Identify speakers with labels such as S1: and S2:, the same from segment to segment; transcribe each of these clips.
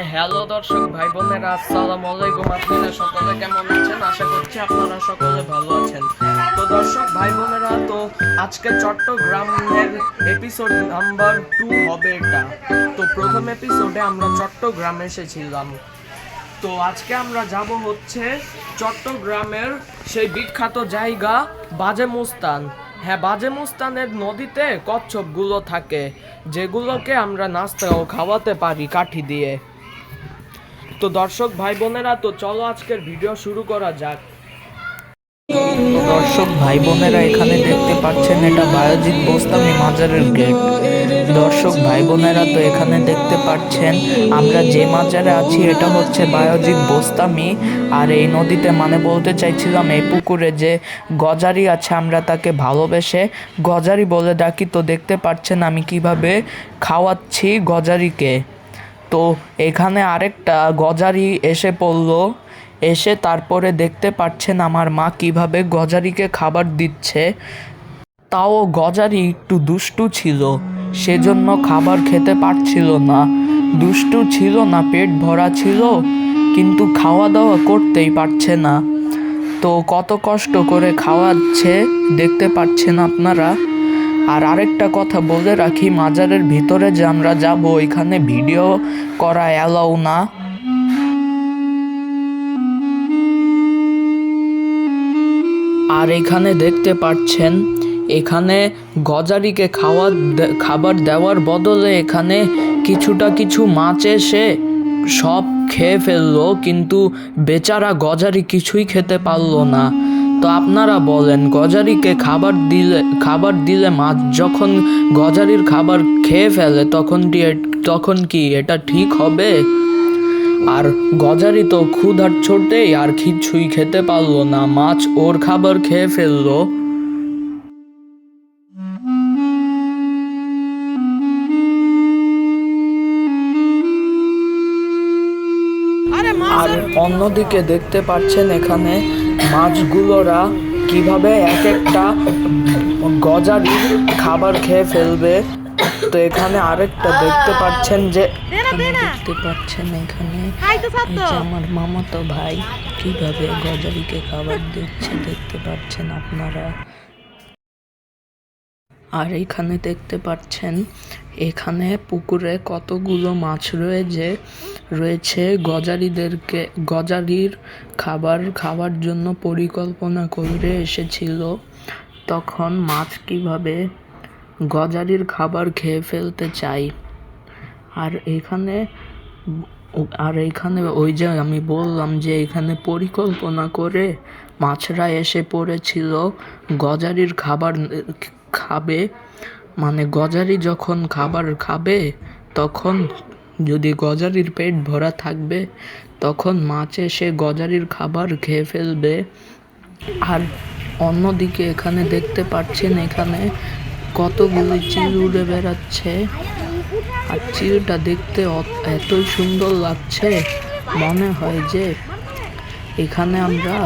S1: Hello দর্শক ভাই বোনেরা, আসসালামু আলাইকুম। আপনারা সকলে কেমন আছেন? আশা করছি আপনারা সকলে ভালো আছেন। তো দর্শক ভাই বোনেরা, তো আজকে চট্টগ্রামের এপিসোড নাম্বার 2 হবে এটা। তো প্রথম এপিসোডে আমরা চট্টগ্রামে এসেছিলাম। তো আজকে আমরা যাব হচ্ছে চট্টগ্রামের সেই বিখ্যাত জায়গা বাজে মুস্তান। হ্যাঁ, বাজে মুস্তানের নদীতে কচ্ছপগুলো থাকে, যেগুলোকে আমরা নাস্তা ও খাওয়াতে পারি কাঠি দিয়ে। তো দর্শক ভাই বোনেরা, তো চলো আজকের ভিডিও শুরু করা যাক।
S2: তো দর্শক ভাই বোনেরা, এখানে দেখতে পাচ্ছেন এটা বায়েজিদ বোস্তামি মাজারের গেট। দর্শক ভাই বোনেরা, তো এখানে দেখতে পাচ্ছেন আমরা যে মাজারে আছি এটা হচ্ছে বায়েজিদ বোস্তামি। আর এই নদীতে মানে বলতে চাইছিলাম এই পুকুরে যে গজারি আছে আমরা তাকে ভালোবেসে গজারি বলে ডাকি। তো দেখতে পাচ্ছেন আমি কিভাবে খাওয়াচ্ছি গজারিকে। তো এখানে আরেকটা গজারি এসে পড়লো, এসে তারপরে দেখতে পাচ্ছেন আমার মা কিভাবে গজারিকে খাবার দিচ্ছে। তাও গজারি একটু দুষ্টু ছিল, সেজন্য খাবার খেতে পারছিল না। দুষ্টু ছিল না, পেট ভরা ছিল, কিন্তু খাওয়া দাওয়া করতেই পারছে না। তো কত কষ্ট করে খাওয়াচ্ছে দেখতে পাচ্ছেন আপনারা। আর আরেকটা কথা বলে রাখি, মাজারের ভিতরে যে আমরা যাব ওইখানে ভিডিও করা অ্যালাউ না। আর এখানে দেখতে পাচ্ছেন এখানে গজারিকে খাবার দেওয়ার বদলে এখানে কিছু মাছ এসে সব খেয়ে ফেললো, কিন্তু বেচারা গজারি কিছুই খেতে পারলো না। তো আপনারা বলেন, গজারিকে খাবার দিলে মাছ যখন গজারির খাবার খেয়ে ফেলে তখন কি এটা ঠিক হবে? আর গজারি তো ক্ষুধার চোটেই আর কিছুই খেতে পারলো না, মাছ ওর খাবার খেয়ে ফেললো। আর অন্যদিকে দেখতে পাচ্ছেন এখানে মাছগুলোরা কিভাবে এক একটা গজারির খাবার খেয়ে ফেলবে। তো এখানে আরেকটা দেখতে পাচ্ছেন যে এখানে আমার মামাতো ভাই কিভাবে গজারিকে খাবার দিচ্ছে দেখতে পাচ্ছেন আপনারা। আর এখানে দেখতে পাচ্ছেন এখানে পুকুরে কতগুলো মাছ রয়েছে গজারির খাবার জন্য পরিকল্পনা করে এসেছিল। তখন মাছ কিভাবে গজারির খাবার খেয়ে ফেলতে চাই। আর এখানে ওই যে আমি বললাম যে এখানে পরিকল্পনা করে মাছরা এসে পড়েছিল গজারির খাবার খাবে। মানে গজারি যখন খাবার খাবে তখন যদি গজারির পেট ভরা থাকবে তখন মাছ এসে গজারির খাবার খেয়ে ফেলবে। আর অন্যদিকে এখানে দেখতে পাচ্ছেন এখানে কতগুলো চিল উড়ে বেড়াচ্ছে। আর চিলটা দেখতে এতই সুন্দর লাগছে, মনে হয় যে এখানে আমরা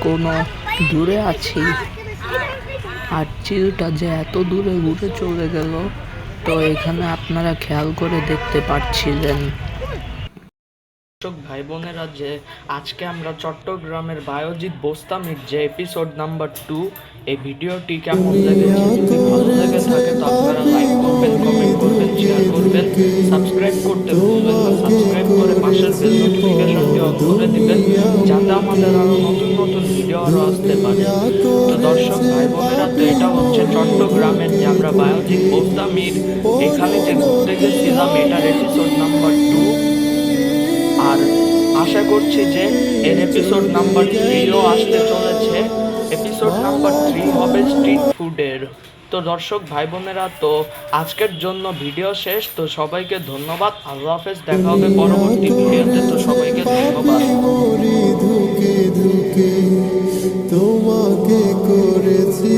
S2: কোনো দূরে আছি। আর চিলটা যে এত দূরে উড়ে চলে গেল, তো এখানে আপনারা খেয়াল করে দেখতে পাচ্ছিলেন।
S1: ভাই বোনেরা, যে আজকে আমরা চট্টগ্রামের বায়েজিদ বোস্তামির যে এপিসোড নাম্বার 2, এই ভিডিওটি কেমন লেগেছে, যদি ভালো লেগে থাকে তো আপনারা লাইক করবেন, কমেন্ট করবেন, শেয়ার করবেন, সাবস্ক্রাইব করতে ভুলবেন না। সাবস্ক্রাইব করে পাশের বেল নোটিফিকেশনটি অন করে দিবেন, যাতে আমাদের আরো নতুন ভিডিও আরো আসতে পারে। তো দর্শক ভাই বোনেরা, তো এটা হচ্ছে চট্টগ্রামের যে আমরা বায়েজিদ বোস্তামির এখানে যে ঘুরতে গেছিলাম, এটার এপিসোড নাম্বার 2। আর আশা করছি যে এর এপিসোড নাম্বার 3ও আসতে চলেছে। এপিসোড নাম্বার 3 হবে স্ট্রিট ফুডের। তো দর্শক ভাই বোনেরা, তো আজকের জন্য ভিডিও শেষ। তো সবাইকে ধন্যবাদ, আল্লাহ হাফেজ, দেখা হবে পরবর্তী ভিডিওতে। তো সবাইকে ধন্যবাদ।
S3: তোমাকে করেছি